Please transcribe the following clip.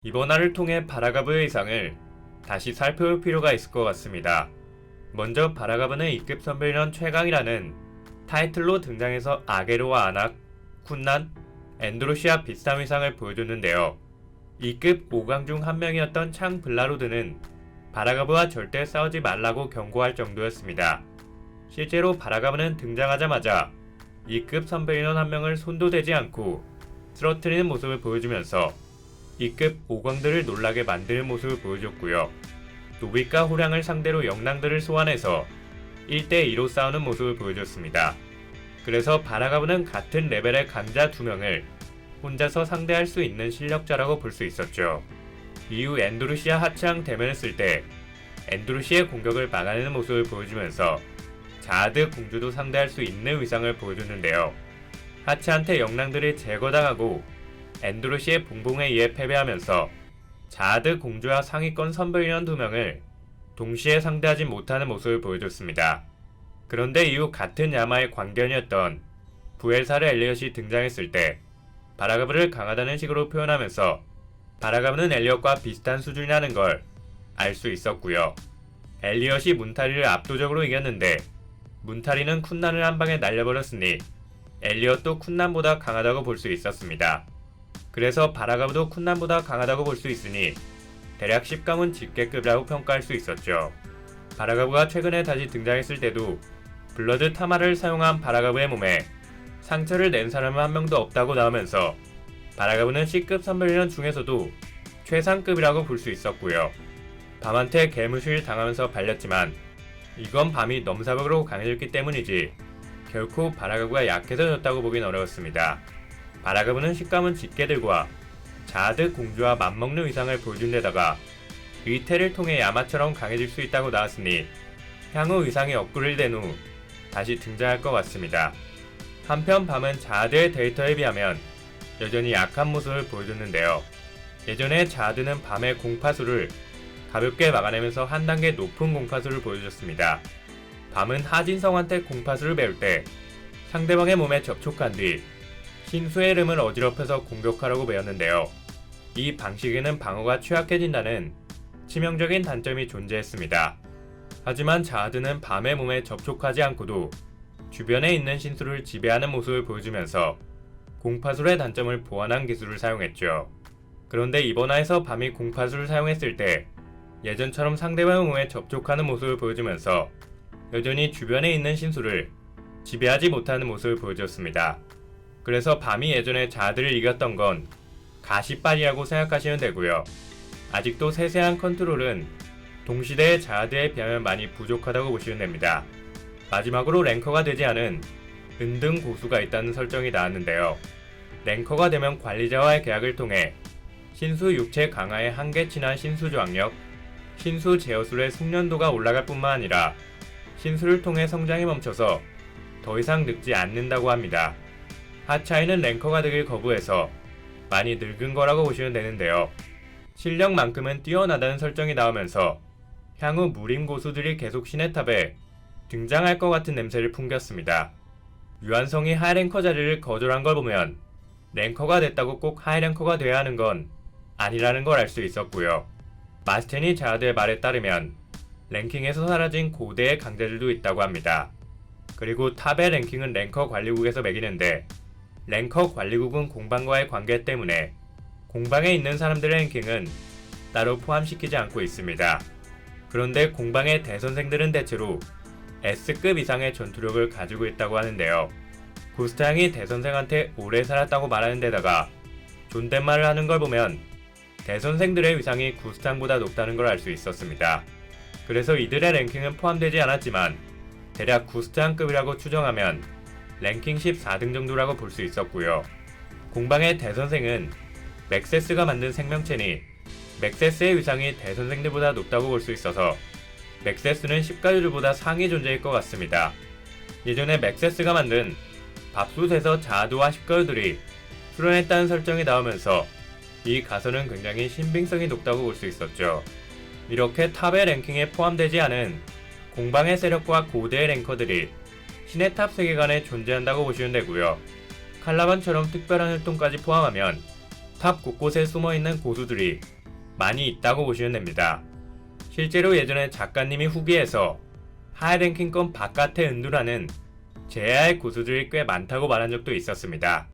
이번 화를 통해 바라가브의 의상을 다시 살펴볼 필요가 있을 것 같습니다. 먼저 바라가브는 2급 선별전 최강이라는 타이틀로 등장해서 아게로와 아낙, 쿤난, 엔드로시아 비슷한 의상을 보여줬는데요. 2급 5강 중 한 명이었던 창 블라로드는 바라가브와 절대 싸우지 말라고 경고할 정도였습니다. 실제로 바라가브는 등장하자마자 2급 선별인원 한 명을 손도 대지 않고 쓰러뜨리는 모습을 보여주면서 2급 5강들을 놀라게 만드는 모습을 보여줬고요. 노비과 호량을 상대로 영랑들을 소환해서 1대2로 싸우는 모습을 보여줬습니다. 그래서 바라가브는 같은 레벨의 강자 2명을 혼자서 상대할 수 있는 실력자라고 볼 수 있었죠. 이후 엔도르시아 하치앙 대면을 쓸 때 엔도르시의 공격을 막아내는 모습을 보여주면서 자아드 공주도 상대할 수 있는 위상을 보여줬는데요. 하치한테 영랑들이 제거당하고 엔도르시의 봉봉에 의해 패배하면서 자아드 공주와 상위권 선별인원 2명을 동시에 상대하지 못하는 모습을 보여줬습니다. 그런데 이후 같은 야마의 광견이었던 부엘사르 엘리엇이 등장했을 때 바라가브를 강하다는 식으로 표현하면서 바라가브는 엘리엇과 비슷한 수준이라는 걸 알 수 있었고요. 엘리엇이 문타리를 압도적으로 이겼는데 문타리는 쿤난을 한 방에 날려버렸으니 엘리엇도 쿤난보다 강하다고 볼 수 있었습니다. 그래서 바라가브도 쿤난보다 강하다고 볼 수 있으니 대략 10강은 집계급이라고 평가할 수 있었죠. 바라가브가 최근에 다시 등장했을 때도 블러드 타마를 사용한 바라가브의 몸에 상처를 낸 사람은 한 명도 없다고 나오면서 바라가브는 C급 선별인원 중에서도 최상급이라고 볼 수 있었고요. 밤한테 개무시를 당하면서 발렸지만 이건 밤이 넘사벽으로 강해졌기 때문이지 결코 바라가브가 약해서 졌다고 보긴 어려웠습니다. 바라가브는 식감은 집게들과 자아드 공주와 맞먹는 위상을 보여준 데다가 의태를 통해 야마처럼 강해질 수 있다고 나왔으니 향후 위상이 업그레이드된 후 다시 등장할 것 같습니다. 한편 밤은 자아드의 데이터에 비하면 여전히 약한 모습을 보여줬는데요. 예전에 자아드는 밤의 공파수를 가볍게 막아내면서 한 단계 높은 공파수를 보여줬습니다. 밤은 하진성한테 공파수를 배울 때 상대방의 몸에 접촉한 뒤 신수의 이름을 어지럽혀서 공격하라고 배웠는데요. 이 방식에는 방어가 취약해진다는 치명적인 단점이 존재했습니다. 하지만 자아드는 밤의 몸에 접촉하지 않고도 주변에 있는 신수를 지배하는 모습을 보여주면서 공파술의 단점을 보완한 기술을 사용했죠. 그런데 이번 화에서 밤이 공파술을 사용했을 때 예전처럼 상대방의 몸에 접촉하는 모습을 보여주면서 여전히 주변에 있는 신수를 지배하지 못하는 모습을 보여줬습니다. 그래서 밤이 예전에 자아드를 이겼던 건 가시빨이라고 생각하시면 되고요. 아직도 세세한 컨트롤은 동시대의 자아드에 비하면 많이 부족하다고 보시면 됩니다. 마지막으로 랭커가 되지 않은 은등 고수가 있다는 설정이 나왔는데요. 랭커가 되면 관리자와의 계약을 통해 신수 육체 강화에 한계치나 신수 저항력, 신수 제어술의 숙련도가 올라갈 뿐만 아니라 신수를 통해 성장이 멈춰서 더 이상 늙지 않는다고 합니다. 하차이는 랭커가 되길 거부해서 많이 늙은 거라고 보시면 되는데요. 실력만큼은 뛰어나다는 설정이 나오면서 향후 무림 고수들이 계속 시네탑에 등장할 것 같은 냄새를 풍겼습니다. 유한성이 하이랭커 자리를 거절한 걸 보면 랭커가 됐다고 꼭 하이랭커가 돼야 하는 건 아니라는 걸 알 수 있었고요. 마스텐이 자아드의 말에 따르면 랭킹에서 사라진 고대의 강자들도 있다고 합니다. 그리고 탑의 랭킹은 랭커 관리국에서 매기는데 랭커 관리국은 공방과의 관계 때문에 공방에 있는 사람들의 랭킹은 따로 포함시키지 않고 있습니다. 그런데 공방의 대선생들은 대체로 S급 이상의 전투력을 가지고 있다고 하는데요. 구스타양이 대선생한테 오래 살았다고 말하는 데다가 존댓말을 하는 걸 보면 대선생들의 위상이 구스타양보다 높다는 걸 알 수 있었습니다. 그래서 이들의 랭킹은 포함되지 않았지만 대략 구스타양급이라고 추정하면 랭킹 14등 정도라고 볼 수 있었고요. 공방의 대선생은 맥세스가 만든 생명체니 맥세스의 위상이 대선생들보다 높다고 볼 수 있어서 맥세스는 10가류들보다 상위 존재일 것 같습니다. 예전에 맥세스가 만든 밥솥에서 자아드와 10가류들이 수련했다는 설정이 나오면서 이 가설은 굉장히 신빙성이 높다고 볼 수 있었죠. 이렇게 탑의 랭킹에 포함되지 않은 공방의 세력과 고대의 랭커들이 신의 탑 세계관에 존재한다고 보시면 되고요. 칼라반처럼 특별한 활동까지 포함하면 탑 곳곳에 숨어있는 고수들이 많이 있다고 보시면 됩니다. 실제로 예전에 작가님이 후기에서 하이랭킹권 바깥의 은두라는 제야의 고수들이 꽤 많다고 말한 적도 있었습니다.